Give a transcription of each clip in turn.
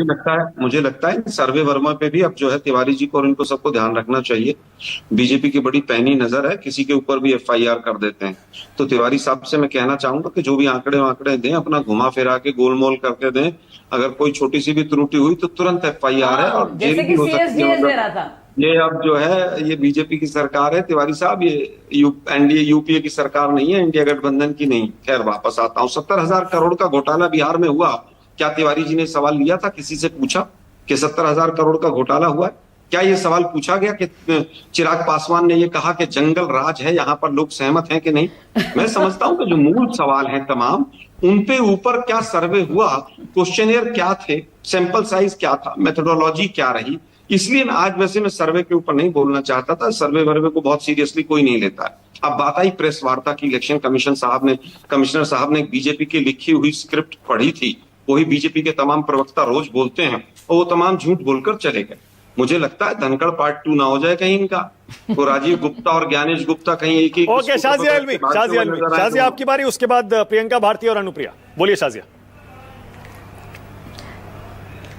मुझे लगता है सर्वे वर्मा पे भी अब जो है तिवारी जी को और इनको सबको ध्यान रखना चाहिए। बीजेपी की बड़ी पैनी नजर है, किसी के ऊपर भी एफआईआर कर देते हैं। तो तिवारी साहब से मैं कहना चाहूंगा कि जो भी आंकड़े वांकड़े दें अपना घुमा फिरा के गोलमोल करके दें। अगर कोई छोटी सी भी त्रुटि हुई तो तुरंत एफआईआर है और जेल जैसे भी कि हो सकती है। सीएसडीएस दे मतलब रहा था। ये अब जो है ये बीजेपी की सरकार है तिवारी साहब, ये एनडीए यूपीए की सरकार नहीं है, इंडिया गठबंधन की नहीं। खैर वापस आता हूँ, 70,000 करोड़ का घोटाला बिहार में हुआ। क्या तिवारी जी ने सवाल लिया था, किसी से पूछा कि 70,000 करोड़ का घोटाला हुआ है? क्या ये सवाल पूछा गया कि चिराग पासवान ने ये कहा कि जंगल राज है, यहाँ पर लोग सहमत हैं कि नहीं? मैं समझता हूं कि जो मूल सवाल है तमाम, उनपे ऊपर क्या सर्वे हुआ, क्वेश्चनियर क्या थे, सैंपल साइज क्या था, मेथोडोलॉजी क्या रही, इसलिए मैं आज वैसे मैं सर्वे के ऊपर नहीं बोलना चाहता था। सर्वे वर्वे को बहुत सीरियसली कोई नहीं लेता है। अब बात आई प्रेस वार्ता की। इलेक्शन कमिश्नर साहब ने बीजेपी की लिखी हुई स्क्रिप्ट पढ़ी थी। वही बीजेपी के तमाम प्रवक्ता रोज बोलते हैं और वो तमाम झूठ बोलकर चले गए। मुझे लगता है धनखड़ पार्ट 2 ना हो जाए कहीं इनका। तो राजीव गुप्ता और ज्ञानेश गुप्ता कहीं एक ही। ओके, शाजिया आपकी बारी, उसके बाद प्रियंका भारती और अनुप्रिया। बोलिए शाजिया।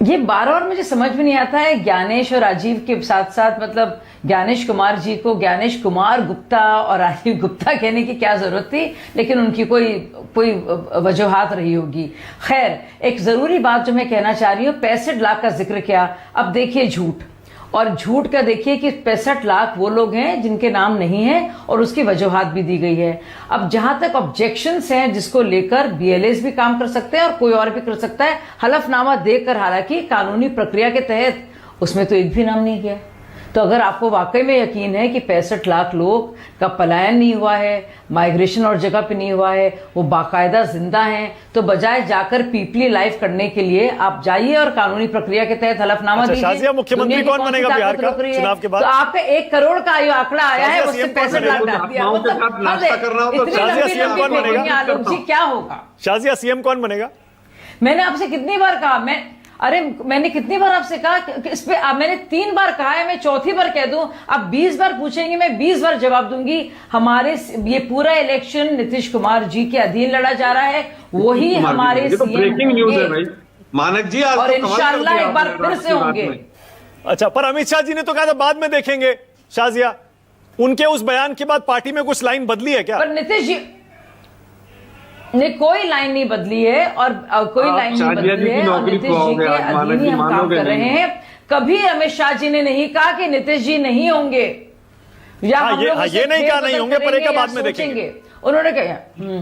ये बार बार मुझे समझ में नहीं आता है, ज्ञानेश और राजीव के साथ साथ मतलब ज्ञानेश कुमार जी को ज्ञानेश कुमार गुप्ता और राजीव गुप्ता कहने की क्या जरूरत थी, लेकिन उनकी कोई वजूहात रही होगी। खैर, एक जरूरी बात जो मैं कहना चाह रही हूँ, 65 लाख का जिक्र किया। अब देखिए झूठ, और झूठ का देखिए कि 65 लाख वो लोग हैं जिनके नाम नहीं है और उसकी वजूहात भी दी गई है। अब जहां तक ऑब्जेक्शंस हैं जिसको लेकर बीएलएस भी काम कर सकते हैं और कोई और भी कर सकता है, हलफनामा देकर, हालांकि कानूनी प्रक्रिया के तहत, उसमें तो एक भी नाम नहीं गया। तो अगर आपको वाकई में यकीन है कि 65 लाख लोग का पलायन नहीं हुआ है, माइग्रेशन और जगह पे नहीं हुआ है, वो बाकायदा जिंदा हैं, तो बजाय जाकर पीपली लाइफ करने के लिए आप जाइए और कानूनी प्रक्रिया के तहत हलफनामा दीजिए। शाजिया, मुख्यमंत्री कौन बनेगा बिहार का चुनाव के बाद? तो आपका 1 करोड़ का आंकड़ा आया है, उससे 65 लाख डाल दिया। आलोक जी क्या होगा? शाजिया, सीएम कौन बनेगा? मैंने आपसे कितनी बार कहा, मैंने कितनी बार आपसे कहा कि इस पे मैंने 3 बार कहा है, मैं चौथी बार कह दूं, आप 20 बार पूछेंगे, मैं 20 बार जवाब दूंगी। हमारे ये पूरा इलेक्शन नीतीश कुमार जी के अधीन लड़ा जा रहा है, वही हमारे ब्रेकिंग न्यूज है भाई मानक जी, आज और इंशाल्लाह एक बार फिर से होंगे। अच्छा, पर अमित शाह जी ने तो कहा था बाद में देखेंगे। शाजिया, उनके उस बयान के बाद पार्टी में कुछ लाइन बदली है क्या? पर नीतीश जी ने कोई लाइन नहीं बदली है, और कोई लाइन नहीं बदली है, और नीतीश जी के अधीन ही हम काम कर रहे हैं। कभी अमित शाह जी ने नहीं कहा कि नीतीश जी नहीं होंगे, या हम लोग ये नहीं कहा नहीं होंगे, पर एक बाद में देखेंगे। उन्होंने कहा।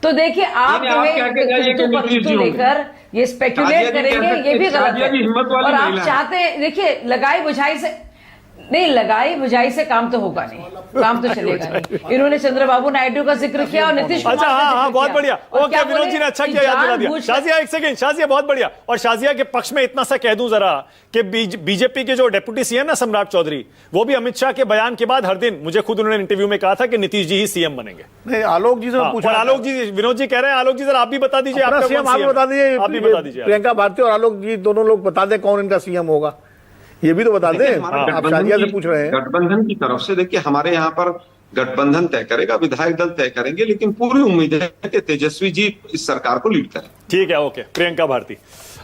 तो देखिए, आप जो है लेकर ये स्पेकुलेट करेंगे, ये भी गलत है। और आप चाहते, देखिए, लगाई बुझाई से नहीं, लगाई बुझाई से काम तो होगा नहीं, काम तो चलेगा नहीं। इन्होंने चंद्रबाबू नायडू का जिक्र किया और नीतीश कुमार। अच्छा, हाँ, बहुत बढ़िया। ओके, विनोद जी ने अच्छा किया, याद दिला दिया। शाजिया, एक सेकंड, शाजिया बहुत बढ़िया। और शाजिया के पक्ष में इतना सा कह दूं जरा कि बीजेपी के जो डेप्यूटी सीएम ना सम्राट चौधरी, वो भी अमित शाह के बयान के बाद हर दिन, मुझे खुद उन्होंने इंटरव्यू में कहा था कि नीतीश जी ही सीएम बनेंगे। नहीं, आलोक जी से पूछा। आलोक जी, विनोद जी कह रहे हैं, आलोक जी जरा आप भी बता दीजिए, आप भी बता दीजिए, आप भी बता दीजिए। प्रियंका भारती और आलोक जी दोनों लोग बता दें कौन इनका सीएम होगा, ये भी तो बता दें। आप शाजिया से पूछ रहे हैं। गठबंधन की तरफ से देखिए, हमारे यहाँ पर गठबंधन तय करेगा, विधायक दल तय करेंगे, लेकिन पूरी उम्मीद है कि तेजस्वी जी इस सरकार को लीड करें। ठीक है, ओके। प्रियंका भारती।